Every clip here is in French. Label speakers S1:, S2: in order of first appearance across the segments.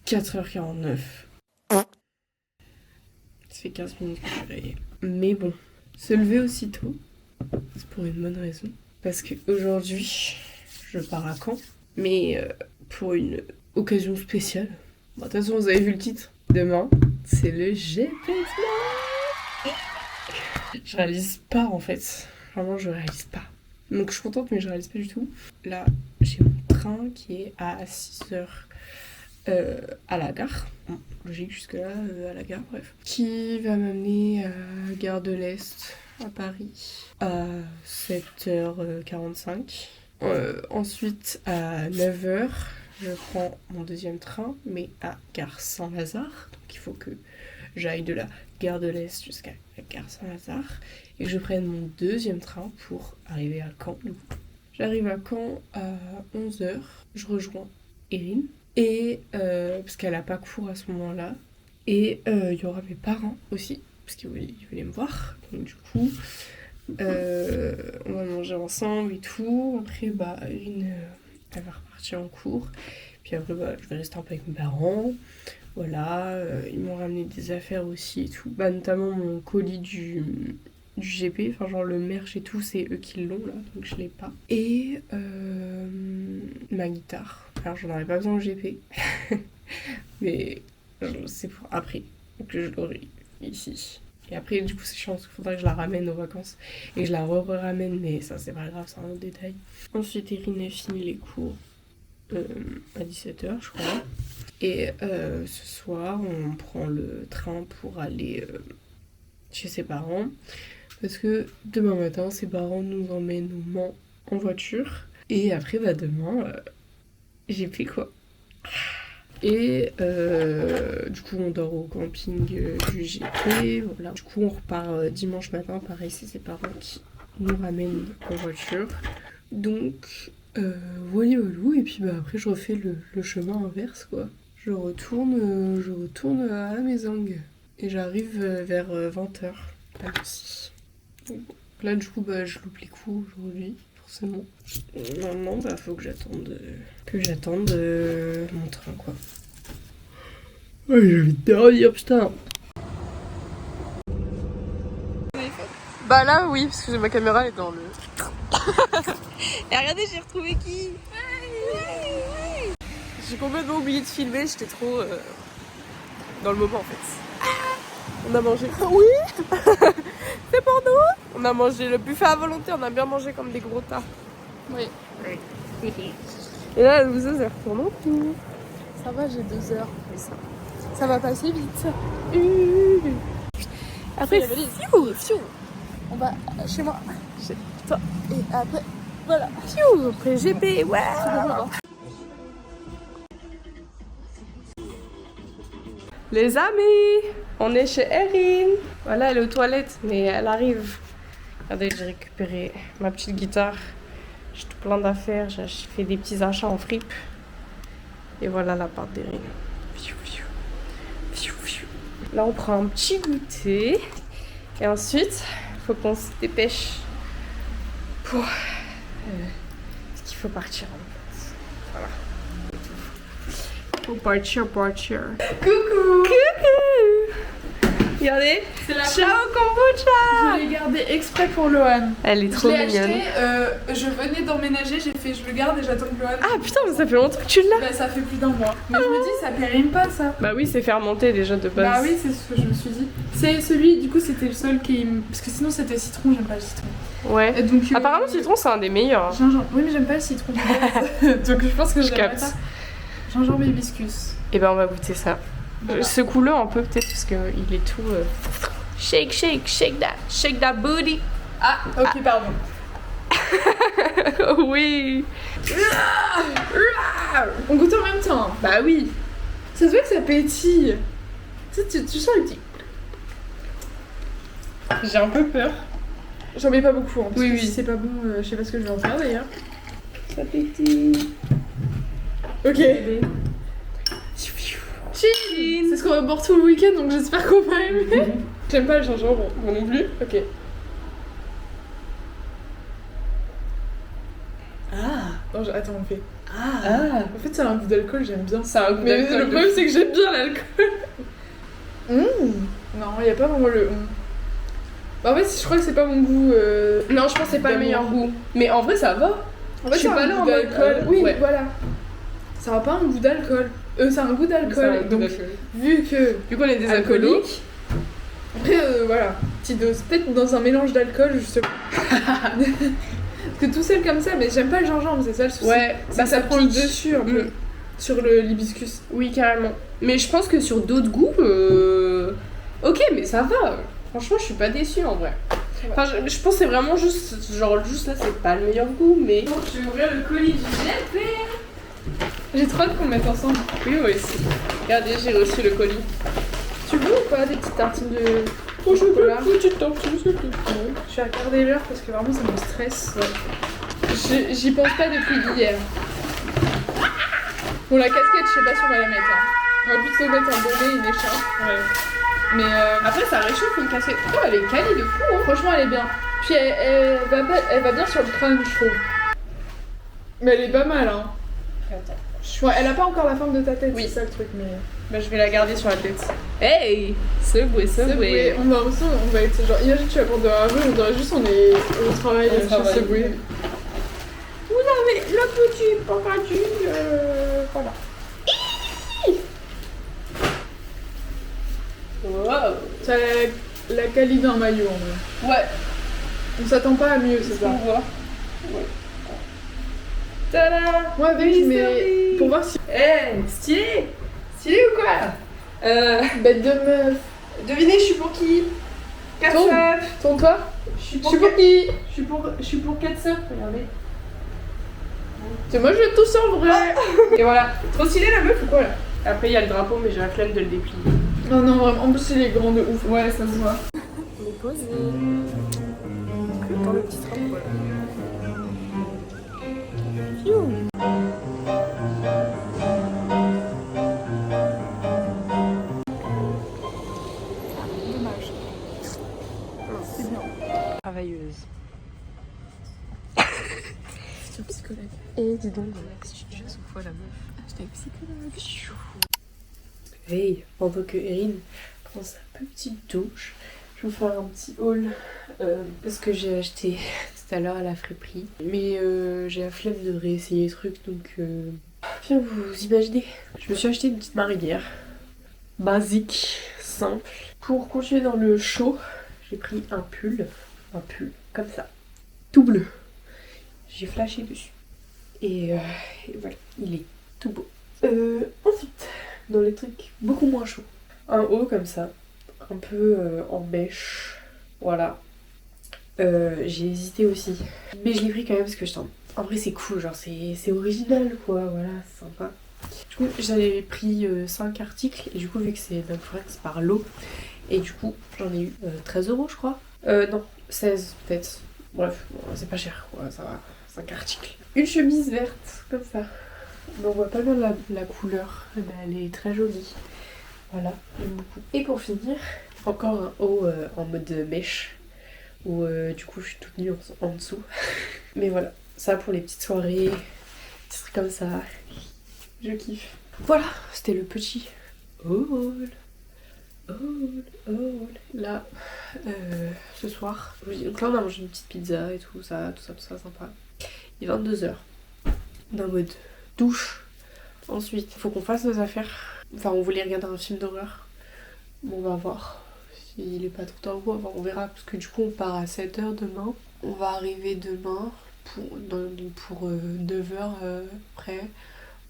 S1: 4h49. Ça fait 15 minutes que je suis réveillée. Mais bon, se lever aussitôt, c'est pour une bonne raison. Parce qu'aujourd'hui, je pars à Caen, mais pour une occasion spéciale. Bon, de toute façon, vous avez vu le titre. Demain, c'est le GP de Caen. Je réalise pas en fait. Vraiment, je réalise pas. Donc je suis contente, mais je réalise pas du tout. Là, j'ai mon train qui est à 6h à la gare. Bon, logique jusque-là, à la gare, bref. Qui va m'amener à Gare de l'Est, à Paris, à 7h45. Ensuite, à 9h, je prends mon deuxième train, mais à Gare Saint-Lazare. Donc il faut que j'aille de la Gare de l'Est jusqu'à la Gare Saint-Lazare. Et que je prenne mon deuxième train pour arriver à Caen. J'arrive à Caen à 11h. Je rejoins Erin. Et parce qu'elle n'a pas cours à ce moment-là. Et il y aura mes parents aussi, parce qu'ils voulaient me voir. Donc du coup, on va manger ensemble et tout. Après, Erin, elle va repartir en cours. Puis après, je vais rester un peu avec mes parents. Voilà, ils m'ont ramené des affaires aussi et tout. Notamment mon colis du GP, enfin genre le merch et tout, c'est eux qui l'ont là, donc je l'ai pas. Et ma guitare. Alors j'en aurais pas besoin au GP, mais c'est pour après, donc je l'aurai ici. Et après du coup c'est chiant parce qu'il faudrait que je la ramène aux vacances et que je la ramène, mais ça c'est pas grave, c'est un autre détail. Ensuite Erin a fini les cours à 17h je crois. Et ce soir on prend le train pour aller chez ses parents. Parce que demain matin, ses parents nous emmènent au Mans en voiture. Et après, demain, j'ai fait quoi. Et du coup, on dort au camping du GP. Voilà. Du coup, on repart dimanche matin. Pareil, c'est ses parents qui nous ramènent en voiture. Donc, voilà. Et puis après, je refais le chemin inverse, quoi. Je retourne à la maison. Et j'arrive vers 20h. Pas merci. Là du coup je loupe les coups aujourd'hui, forcément. Non, faut que j'attende mon train quoi. Ouais, j'ai envie de dormir, putain. Là oui, parce que ma caméra est dans le... Et regardez, j'ai retrouvé qui. J'ai complètement oublié de filmer, j'étais trop dans le moment en fait. On a mangé. Oui. C'est pour nous. On a mangé le buffet à volonté, on a bien mangé comme des gros tas.
S2: Oui.
S1: Et là, le bouseuse, elle retourne en tout.
S2: Ça va, j'ai 2 heures. Mais ça va passer vite.
S1: Après,
S2: fiou. On va chez moi.
S1: Chez toi.
S2: Et après, voilà.
S1: Fiou. Après GP, ouais. Les amis, on est chez Erin. Voilà, elle est aux toilettes, mais elle arrive. Regardez, j'ai récupéré ma petite guitare. J'ai tout plein d'affaires. J'ai fait des petits achats en fripe. Et voilà l'appart d'Erin. Là, on prend un petit goûter. Et ensuite, il faut qu'on se dépêche pour... parce qu'il faut partir en fait. Voilà. Faut partir. Coucou. Regardez, ciao kombucha.
S2: Je l'ai gardé exprès pour Lohan.
S1: Elle est trop mignonne.
S2: Je l'ai acheté, je venais d'emménager, j'ai fait je le garde et j'attends que Lohan.
S1: Ah putain, mais ça fait longtemps que tu l'as.
S2: Ça fait plus d'1 mois. Mais je me dis, ça périme pas ça.
S1: Bah oui, c'est fermenté déjà de base.
S2: Bah oui, c'est ce que je me suis dit. C'est celui, du coup, c'était le seul qui... Parce que sinon, c'était citron, j'aime pas le citron.
S1: Ouais.
S2: Et donc,
S1: apparemment, citron, c'est un des meilleurs.
S2: Gingembre. Oui, mais j'aime pas le citron. Donc je pense que je
S1: capte.
S2: ça. Gingembre et hibiscus.
S1: Et ben, on va goûter ça. Voilà. Secoue-le un peu peut-être parce qu'il est tout... Shake that booty.
S2: Ah, ok, pardon.
S1: Oui.
S2: On goûte en même temps.
S1: Bah oui.
S2: Ça se voit que ça pétille. Tu sens le petit...
S1: J'ai un peu peur.
S2: J'en mets pas beaucoup, hein, parce que
S1: oui.
S2: si c'est pas bon, je sais pas ce que je vais en faire d'ailleurs.
S1: Ça pétille.
S2: Ok.
S1: Cheers.
S2: C'est ce qu'on va boire tout le week-end, donc j'espère qu'on va aimer. J'aime pas le gingembre, moi non plus. Ok.
S1: Ah.
S2: Non, Attends, on fait.
S1: Ah,
S2: En fait, ça a un goût d'alcool, j'aime bien.
S1: c'est un goût
S2: Mais
S1: d'alcool.
S2: le problème, c'est que j'aime bien l'alcool. Non, il n'y a pas vraiment le. Bah, en fait, je crois que c'est pas mon goût.
S1: Non, je pense que c'est pas le meilleur goût. Mais en vrai, ça va.
S2: En fait,
S1: Je suis
S2: ça a
S1: pas
S2: un
S1: là
S2: goût
S1: en mode,
S2: d'alcool. Oui,
S1: ouais.
S2: voilà. Ça a pas un goût d'alcool. Ça a un goût d'alcool. Donc, vu que.
S1: Du coup, on est des alcooliques.
S2: Alcoolique. Après, voilà. Petite dose. Peut-être dans un mélange d'alcool, justement. Parce que tout seul comme ça, mais j'aime pas le gingembre, c'est ça le souci.
S1: Ouais,
S2: C'est que ça prend le
S1: pique.
S2: dessus un peu. Sur l'hibiscus.
S1: Oui, carrément. Mais je pense que sur d'autres goûts, ok, mais ça va. Franchement, je suis pas déçue en vrai. Enfin, je pense que c'est vraiment juste, genre, juste là, c'est pas le meilleur goût, mais.
S2: Donc, je vais ouvrir le colis du GP. J'ai trop hâte qu'on le mette ensemble.
S1: Oui, moi aussi. Regardez, j'ai reçu le colis.
S2: Tu veux ou pas des petites tartines de
S1: Oh, je veux
S2: chocolat?
S1: une petite tortue, s'il te plaît.
S2: Je vais regarder l'heure parce que vraiment ça me stresse. Ouais. J'y pense pas depuis hier. Bon, la casquette, je sais pas si on va la mettre. Hein. On va plutôt mettre un bonnet, une écharpe.
S1: Ouais.
S2: Mais
S1: Après, ça réchauffe une casquette. Oh, elle est quali de fou, hein.
S2: franchement, elle est bien. Puis elle va bien sur le crâne, je trouve. Mais elle est pas mal, hein.
S1: Attends.
S2: Ouais, elle a pas encore la forme de ta tête,
S1: Oui.
S2: c'est ça le truc. Mais
S1: Bah, je vais la garder sur la tête. Hey! Subway,
S2: Subway, on va être genre, imagine tu vas prendre de la rue, on dirait juste on est au travail
S1: On
S2: chez
S1: travaille.
S2: Subway.
S1: Vous avez le petit packaging, voilà. Wow!
S2: Ça a la qualité d'un maillot en vrai.
S1: Ouais,
S2: On s'attend pas à mieux, c'est
S1: c'est ce qu'on
S2: ça.
S1: voit. Ouais. Tada!
S2: Moi avec,
S1: Oui,
S2: mais
S1: servi.
S2: pour voir si.
S1: Eh, stylé! Stylé ou quoi?
S2: Bête de meuf.
S1: Devinez, je suis pour qui?
S2: Tourne.
S1: Katsuf!
S2: Tourne-toi.
S1: Je suis
S2: Je suis pour qui?
S1: Je suis pour Katsuf, regardez.
S2: C'est moi je vais tous en vrai.
S1: Et voilà. Trop stylé la meuf ou quoi là? Après, il y a le drapeau, mais j'ai la flemme de le déplier.
S2: Non, non, vraiment. En plus, c'est les grands de ouf.
S1: Ouais, ça se voit. On est posé. Dans le petit train, voilà.
S2: Dommage. C'est bien.
S1: Travailleuse.
S2: C'est un psychologue.
S1: Et dis donc, je fois la meuf.
S2: J'étais psychologue.
S1: Hey, pendant que Erin prend sa petite douche, je vais vous faire un petit haul parce que j'ai acheté tout à l'heure à la friperie. Mais j'ai la flemme de réessayer les trucs donc bien vous imaginez. Je me suis acheté une petite marinière basique, simple. Pour continuer dans le chaud, j'ai pris un pull comme ça, tout bleu. J'ai flashé dessus. Et voilà, il est tout beau. Ensuite, dans les trucs beaucoup moins chauds, un haut comme ça, un peu en bêche, voilà. J'ai hésité aussi, mais je l'ai pris quand même parce que en vrai c'est cool, genre c'est original quoi, voilà, c'est sympa. Du coup j'avais pris 5 articles et du coup vu que c'est Nugfriends par lot, et du coup j'en ai eu 13 € je crois. Non, 16 peut-être, bref, bon, c'est pas cher quoi, ça va, 5 articles. Une chemise verte comme ça. Mais on voit pas bien la couleur, mais elle est très jolie. Voilà, j'aime beaucoup. Et pour finir, encore un haut en mode mèche, où du coup je suis toute nue en dessous. Mais voilà, ça pour les petites soirées, des trucs comme ça, je kiffe. Voilà, c'était le petit haul. Là, ce soir, donc là on a mangé une petite pizza et tout ça sympa. Il est 22h. On est en mode douche. Ensuite, il faut qu'on fasse nos affaires. Enfin, on voulait regarder un film d'horreur. Bon, on va voir. S'il est pas trop tard, on verra. Parce que du coup, on part à 7h demain. On va arriver demain pour 9h après.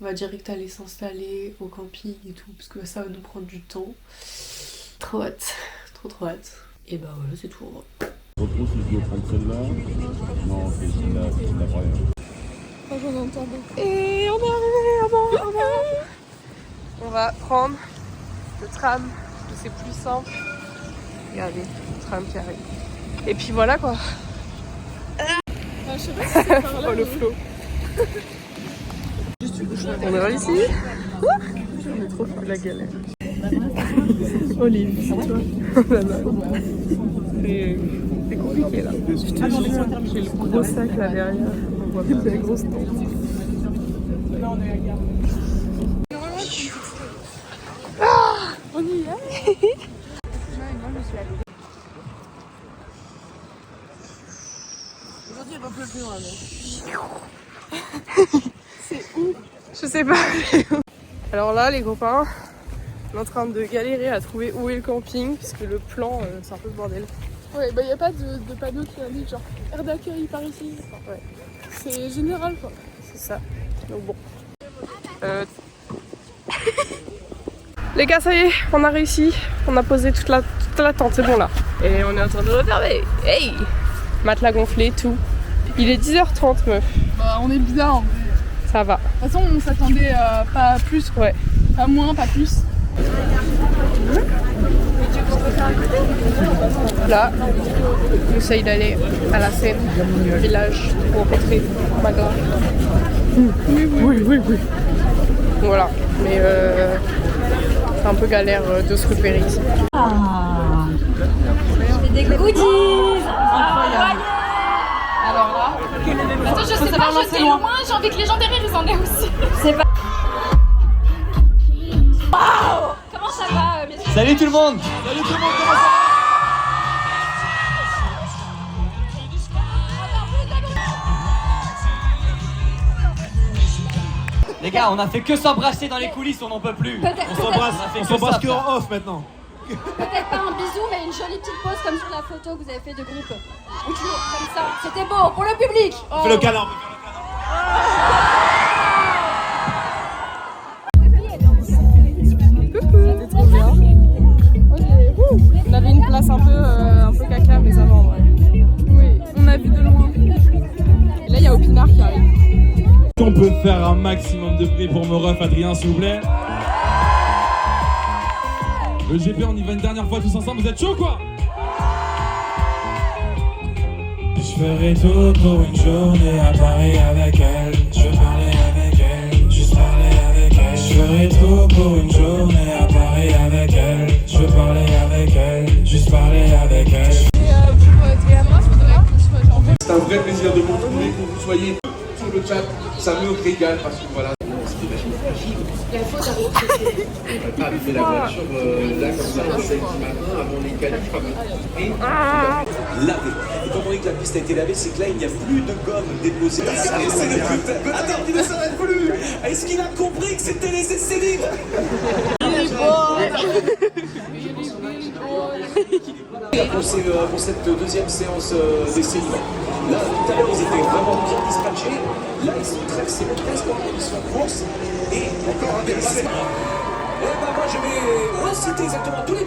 S1: On va direct aller s'installer au camping et tout. Parce que ça va nous prendre du temps. Trop hâte. Trop hâte. Et bah voilà, c'est tout en vrai.
S3: Retrouve si je dois prendre celle-là. Non, c'est celle-là, vraie.
S2: Quand j'en entends beaucoup.
S1: Et on est arrivé avant. On va prendre le tram, parce que c'est plus simple. Regardez, le tram qui arrive. Et puis voilà quoi.
S2: Je sais pas si c'est par là.
S1: Oh le flot. On est ici. On est trop fait la galère. Olive, c'est toi. C'est compliqué là. Je te jure, j'ai le gros sac là derrière. On voit pas la grosse tente.
S2: nord de la gare. On y est. Moi, je suis allée.
S1: Aujourd'hui, il va pleuvoir là.
S2: C'est où?
S1: Je sais pas. Alors là, les copains, on est en train de galérer à trouver où est le camping, puisque le plan, c'est un peu le bordel.
S2: Ouais, bah y a pas de panneau qui indique genre aire d'accueil par ici. Enfin,
S1: Ouais,
S2: c'est général quoi.
S1: c'est ça. Donc bon. Les gars, ça y est, on a réussi. On a posé toute la tente, c'est bon là. Et on est en train de refermer. Hey! Matelas gonflé, tout. Il est 10h30, meuf.
S2: Bah on est bien en vrai.
S1: Ça va.
S2: De toute façon on s'attendait pas à plus quoi.
S1: Ouais.
S2: Pas moins, pas plus.
S1: Là, on essaye d'aller à la scène du village pour rencontrer Magra. Oui. Voilà, mais c'est un peu galère de se repérer ici.
S4: Des goodies.
S2: Alors là,
S4: Attends, je sais pas jeter loin, j'ai envie que les gens derrière ils en aient aussi. C'est pas. Comment ça va, messieurs?
S5: Salut tout le monde. Les gars, on a fait que s'embrasser dans les coulisses, on n'en peut plus.
S6: On s'embrasse que en off maintenant.
S4: Peut-être pas un bisou, mais une jolie petite pause comme sur la photo que vous avez fait de groupe. Ou toujours comme ça. C'était beau pour le public.
S6: On fait le câlin.
S1: On avait une place un peu caca, mais ça va en vrai.
S2: oui, on a vu de loin.
S1: Et là, il y a Opinard qui arrive.
S6: On peut faire un maximum de bruit pour mon ref Adrien, s'il vous plaît. Le GP, on y va une dernière fois tous ensemble, vous êtes chaud quoi? Je ferai tout pour une journée à Paris avec elle. Je veux parler avec elle, juste parler avec elle. Je ferai tout pour une journée à Paris avec elle. Je veux parler avec elle, juste parler avec elle.
S7: C'est un vrai plaisir de vous retrouver, que vous soyez sur le chat, ça me régale parce que voilà. On a fait la voiture là comme ça un samedi matin avant les qualifs.
S8: Lavé. Et comment on dit que la piste a été lavée, c'est que là il n'y a plus de gomme déposée. Attends, il ne s'arrête plus. Est-ce qu'il a compris que c'était les essais libres? Pour cette deuxième séance d'essais libres. Là, tout à l'heure, ils étaient vraiment bien dispatchés. Là, ils sont très, c'est presque en condition de course. Et encore un dépassement. Et ben moi, je vais reciter exactement tous les...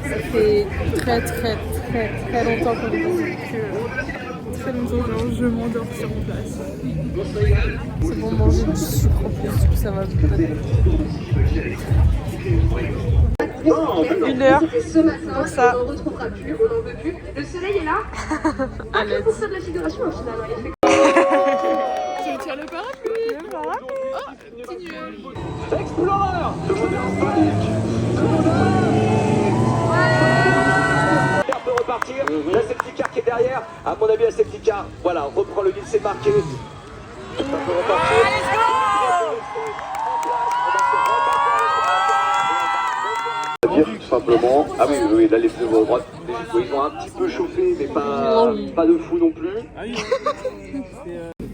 S1: Ça fait très longtemps qu'on est dans cette queue.
S2: Très longtemps, genre, je m'endors sur place.
S1: C'est bon, manger du sucre en plus, du coup ça va peut-être. 1 heure pour ça.
S9: On n'en retrouvera plus, on n'en veut plus. Le soleil est là.
S1: À l'aide.
S9: Pour faire de la figuration au final.
S2: Je tire le parapluie.
S1: Le parapluie.
S2: Oh, petit nuage.
S8: Explorer. Tout le monde est en panique. Tout le monde peut repartir. La safety car qui est derrière. À mon avis, la safety car, voilà, reprend le lead, c'est marqué. Ça peut repartir. Dire tout simplement, ah oui, là les pneus à droite, ils ont un petit peu chauffé, mais pas de fou non plus.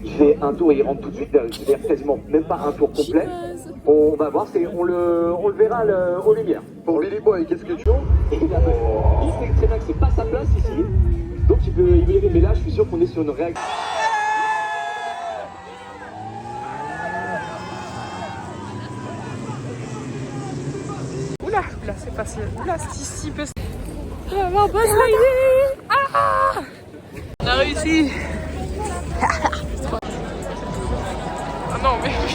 S8: Il fait un tour et il rentre tout de suite, c'est-à-dire quasiment même pas un tour complet. On va voir, on le verra aux lumières. Pour Billy Boy, qu'est-ce que tu as? Il sait très bien que c'est pas sa place ici, donc il veut y aller, mais là je suis sûr qu'on est sur une réaction.
S1: Oula, c'est facile. Oula, c'est si peu. On va avoir Buzz Lightning. Ah, on a réussi. Ah non, mais oui.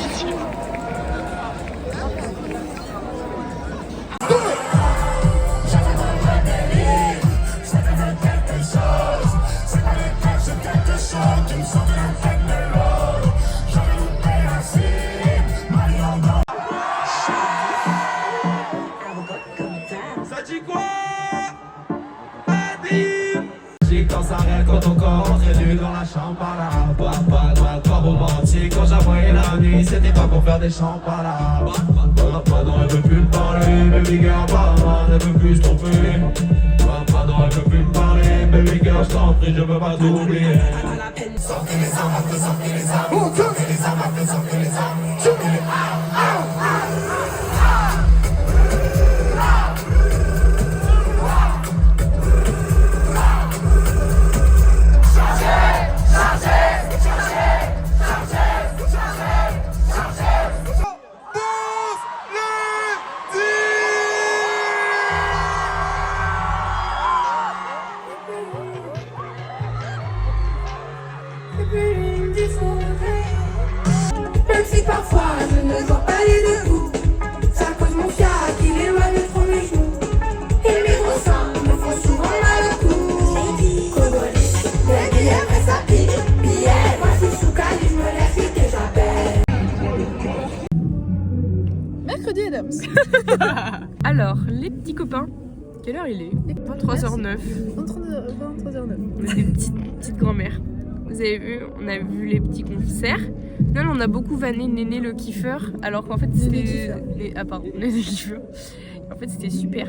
S6: Quand ça rêve, quand on corps, on serait nu dans la chambre par là. Pas, corps au pour faire des chants par là. Pardon, elle veut plus me parler, baby girl, pardon, elle veut plus se tromper. Pardon, elle veut plus me parler, baby girl, je t'en prie, je veux pas t'oublier. Sortez les armes, sortez les armes, sortez les armes, sortez les armes, sortez les armes.
S9: Même si parfois je ne vois pas les deux bouts, ça cause mon fiac, il éloigne trop mes genoux. Et mes gros seins me font souvent mal au cou. Congolais, baby après ça pique, billet, voici sous cali, je me laisse vite et j'appelle.
S2: Mercredi Adams.
S1: Alors, les petits copains, quelle heure il est? 23h09.
S2: 23h09.
S1: On est des petites grand-mères. Vous avez vu, on a vu les petits concerts. Là, on a beaucoup vanné Néné le kiffeur, alors qu'en fait c'était... Ah pardon, Néné le kiffeur. En fait c'était super.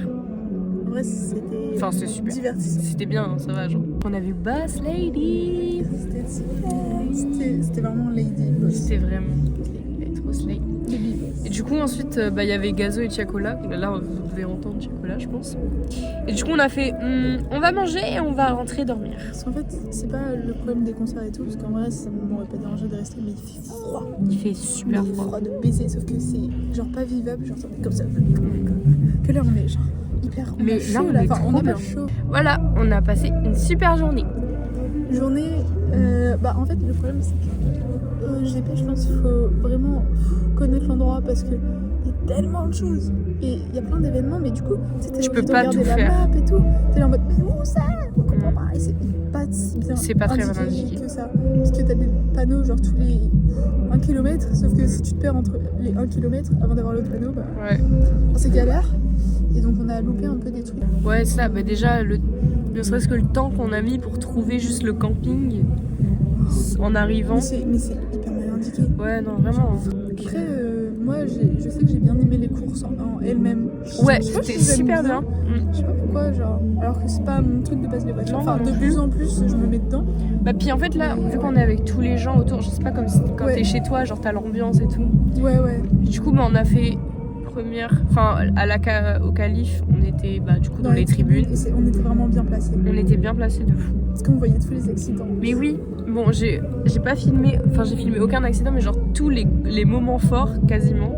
S2: En vrai, c'était.
S1: Enfin, c'était super.
S2: Divertissant.
S1: C'était bien, hein, ça va, genre. On a vu Boss Lady.
S2: C'était vraiment Lady Boss.
S1: C'était vraiment trop slay. Et du coup, ensuite, il y avait Gazo et Tiakola. Là, vous devez entendre Tiakola, je pense. Et du coup, on a fait on va manger et on va rentrer dormir.
S2: Parce qu'en fait, c'est pas le problème des concerts et tout, parce qu'en vrai, ça m'aurait pas dérangé de rester, mais il fait froid.
S1: Il fait super
S2: Il fait
S1: froid.
S2: froid de baiser, sauf que c'est genre pas vivable, genre ça fait comme ça. Que là, on est genre hyper. On
S1: Mais
S2: a
S1: là,
S2: chaud,
S1: on
S2: là.
S1: est
S2: Enfin, on
S1: trop
S2: a
S1: bien.
S2: pas chaud.
S1: Voilà, on a passé une super journée.
S2: Journée. En fait, le problème, c'est que GP, je pense qu'il faut vraiment connaître l'endroit parce que il y a tellement de choses. Et il y a plein d'événements, mais du coup,
S1: Tu peux pas tout faire.
S2: La map et tout. T'es là en mode, mais où ça? On comprend pas. Et c'est pas si bien.
S1: C'est pas très bien indiqué.
S2: que ça. Parce que t'as des panneaux, genre tous les 1 km. Sauf que si tu te perds entre les 1 km avant d'avoir l'autre panneau, bah,
S1: Ouais.
S2: c'est galère. Et donc, on a loupé un peu des trucs.
S1: Ouais, ça, déjà, ne serait-ce que le temps qu'on a mis pour trouver juste le camping en arrivant.
S2: Mais c'est hyper mal indiqué.
S1: Ouais, non, vraiment.
S2: Après, moi, je sais que j'ai bien aimé les courses en elles-mêmes.
S1: Ouais,
S2: Je sais pas
S1: c'était
S2: si j'aime
S1: super bien.
S2: Je sais pas pourquoi, genre. Alors que c'est pas mon truc de passer les voitures.
S1: Non,
S2: Enfin,
S1: non
S2: de
S1: plus.
S2: plus en plus, je me mets dedans.
S1: Bah, puis en fait, là, vu qu'on est avec tous les gens autour, je sais pas comme si, quand
S2: Ouais.
S1: t'es chez toi, genre t'as l'ambiance et tout.
S2: Ouais, ouais.
S1: Du coup, on a fait au Calife, on était du coup dans les tribunes.
S2: Et on était vraiment bien placés.
S1: On était bien placés de fou.
S2: Parce qu'on voyait tous les accidents.
S1: Mais oui, bon, j'ai pas filmé, j'ai filmé aucun accident, mais genre tous les moments forts, quasiment,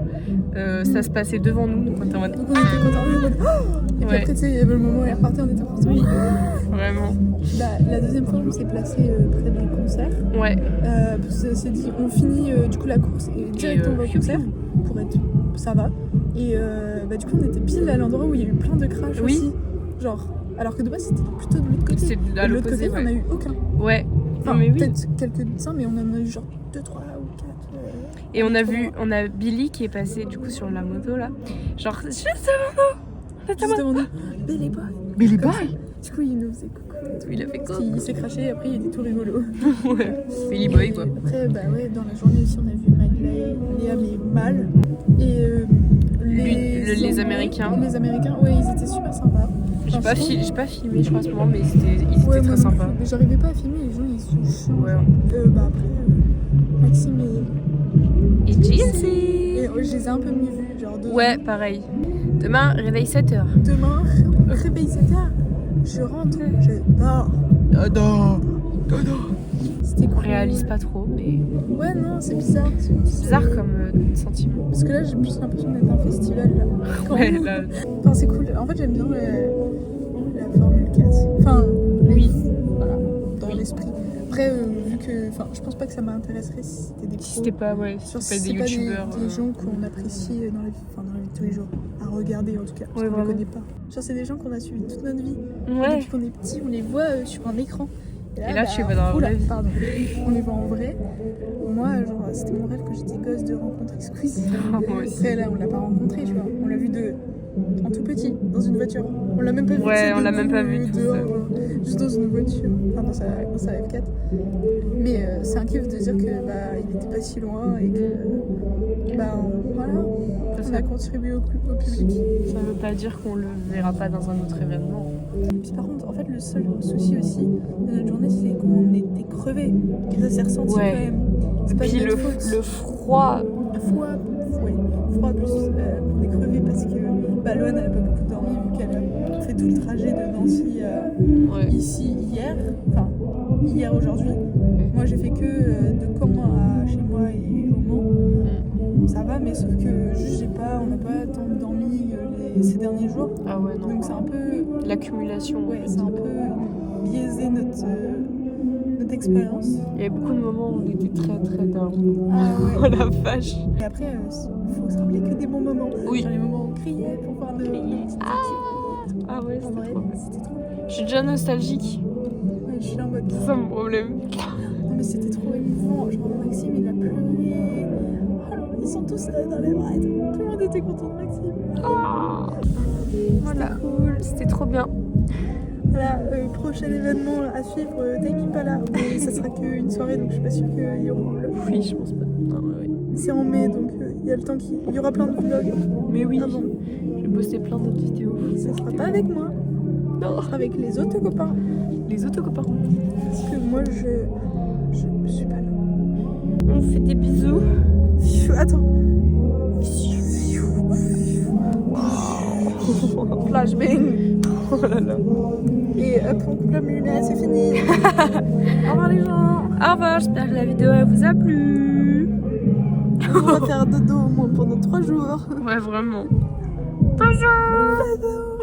S1: ça se passait devant nous, donc on était en mode.
S2: Donc on était contents. On était en mode, oh. Et puis
S1: Ouais.
S2: après, tu sais, il y avait le moment où elle repartait, on était contents.
S1: Oui, vraiment.
S2: La deuxième fois, on s'est placé près des concerts.
S1: Ouais.
S2: Parce que c'est dit, on finit du coup la course et directement on va au concert pour être. Ça va. Et du coup, on était pile à l'endroit où il y a eu plein de crashs
S1: Oui.
S2: aussi. Genre, alors que de base, c'était plutôt de l'autre côté.
S1: C'était
S2: Et
S1: à
S2: de l'autre
S1: l'opposé,
S2: côté, on a eu aucun.
S1: Ouais.
S2: Enfin,
S1: Non, mais oui.
S2: peut-être quelques-uns, mais on en a eu genre 2, 3 ou 4.
S1: Et on a Billy qui est passé du coup sur la moto là. Genre, juste avant nous.
S2: Billy Boy.
S1: Billy
S2: Comme ça. Du coup, il nous faisait coucou.
S1: Il a fait quoi?
S2: Il s'est craché et après, il était tout rigolo.
S1: Ouais. Billy Boy quoi.
S2: Après, dans la journée aussi, on a vu Maglaé, Léa, mais mal. Et
S1: les Américains.
S2: Les Américains, ouais, ils étaient super sympas.
S1: J'ai
S2: Enfin,
S1: pas,
S2: je trouve-
S1: j'ai pas filmé, je crois, à ce moment, mais ils
S2: Ouais,
S1: étaient
S2: moi
S1: très
S2: non plus.
S1: sympas.
S2: Mais j'arrivais pas à filmer, les gens ils sont chiants.
S1: Ouais.
S2: Après, Maxime
S1: Et
S2: et
S1: Jesse.
S2: je les ai un peu mieux vus, genre deux.
S1: Ouais, pareil. Demain, réveil 7h.
S2: Demain, réveil 7h, je rentre, je dors. C'était
S1: On
S2: cool.
S1: réalise pas trop, mais
S2: Ouais, non, c'est bizarre.
S1: c'est bizarre comme sentiment.
S2: Parce que là, j'ai plus l'impression d'être un festival. Là. Quand
S1: Ouais,
S2: même.
S1: là,
S2: Enfin, c'est cool. En fait, j'aime bien la Formule 4. Enfin,
S1: oui.
S2: Voilà, dans l'esprit. Après, vu que. Enfin, je pense pas que ça m'intéresserait si c'était des pros.
S1: Si c'était pas, ouais, si
S2: Genre,
S1: c'était
S2: si
S1: des youtubeurs.
S2: des gens qu'on apprécie dans la vie de tous les jours. À regarder en tout cas. Parce
S1: Ouais,
S2: qu'on les
S1: vraiment.
S2: connaît pas. Genre, c'est des gens qu'on a suivis toute notre vie. Et
S1: Ouais.
S2: depuis qu'on est petit, on les voit sur un écran.
S1: Et là, tu sais pas dans la vraie vie.
S2: Pardon. On les voit en vrai. Moi, genre, c'était mon rêve quand j'étais gosse de rencontrer Squeezie.
S1: Moi aussi.
S2: Après, là, on l'a pas rencontré, tu vois. On l'a vu de en tout petit, dans une voiture. On l'a même pas vu.
S1: Ouais, on l'a même pas vu.
S2: Dehors, juste dans une voiture, enfin dans sa F4. Mais c'est un kiff de dire que il était pas si loin et que voilà, on a contribué au public.
S1: Ça veut pas dire qu'on le verra pas dans un autre événement.
S2: Et puis par contre, en fait, le seul souci aussi de notre journée, c'est qu'on était crevés. Et ça s'est ressenti quand même. C'est pas
S1: Puis
S2: de
S1: le
S2: notre faute.
S1: froid.
S2: Froid plus on est crevés parce que Loane elle a pas beaucoup dormi vu qu'elle a fait tout le trajet de Nancy ici hier aujourd'hui. Moi j'ai fait que de Caen à chez moi et au Mans. Ça va, mais sauf que juste on n'a pas tant dormi ces derniers jours.
S1: Ah ouais, non.
S2: Donc c'est un peu
S1: l'accumulation.
S2: Ouais, c'est un peu biaisé notre expérience.
S1: Il y avait beaucoup de moments où on était très très down.
S2: Ah ouais.
S1: Oh la vache.
S2: Et après, il faut se rappeler que des bons moments.
S1: Oui.
S2: Genre les moments où on criait pour voir nos petites
S1: Ah ouais,
S2: En vrai,
S1: c'était trop bien.
S2: c'était trop bien.
S1: Je suis déjà nostalgique.
S2: Ouais, je suis là en mode.
S1: C'est ça mon problème.
S2: Non mais c'était trop émouvant. Genre Maxime il a pleuré. Alors, ils sont tous dans les bras et tout. Tout le monde était content de Maxime.
S1: Voilà, cool, c'était trop bien.
S2: Voilà, prochain événement à suivre, Time Impala. Mais ça sera qu'une soirée donc je suis pas sûre qu'il y aura le.
S1: Oui, je pense pas. Non, mais oui.
S2: C'est en mai donc il y a le temps qu'il y aura plein de vlogs.
S1: Mais oui,
S2: avant.
S1: j'ai posté plein d'autres vidéos.
S2: Ça sera pas avec moi.
S1: Non,
S2: Ça sera avec les autres copains.
S1: les autres copains.
S2: Parce que moi je suis pas là.
S1: On fait des bisous.
S2: Attends. Flashbang.
S1: Oh là là.
S2: Et hop, on coupe la lumière et c'est fini. Au revoir les gens.
S1: Au revoir, j'espère que la vidéo elle vous a plu.
S2: On va faire dodo au moins pendant 3 jours.
S1: Ouais, vraiment. Bonjour.
S2: Dodo.